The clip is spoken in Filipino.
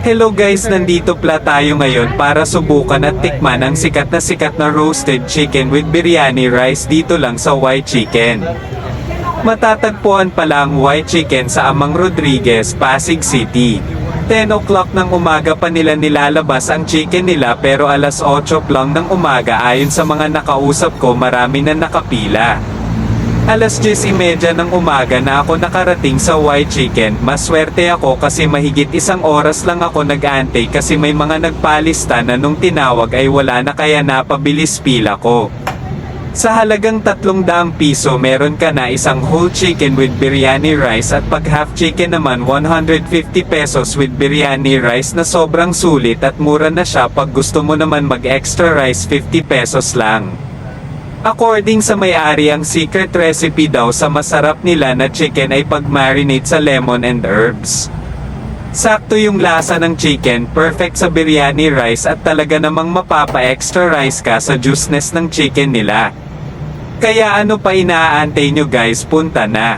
Hello guys, nandito pala tayo ngayon para subukan at tikman ang sikat na roasted chicken with biryani rice dito lang sa White Chicken. Matatagpuan pala ang White Chicken sa Amang Rodriguez, Pasig City. 10 o'clock ng umaga pa nila nilalabas ang chicken nila pero alas 8 lang ng umaga ayon sa mga nakausap ko marami na nakapila. Alas 10:30 ng umaga na ako nakarating sa White Chicken. Maswerte ako kasi mahigit isang oras lang ako nag-aantay kasi may mga nagpalista na nung tinawag ay wala na kaya napabilis pila ko. Sa halagang 300 piso meron ka na isang whole chicken with biryani rice at pag half chicken naman 150 pesos with biryani rice na sobrang sulit at mura na siya pag gusto mo naman mag extra rice 50 pesos lang. According sa may-ari ang secret recipe daw sa masarap nila na chicken ay pag-marinate sa lemon and herbs. Sakto yung lasa ng chicken, perfect sa biryani rice at talaga namang mapapa-extra rice ka sa juiceness ng chicken nila. Kaya ano pa inaantay nyo guys, punta na.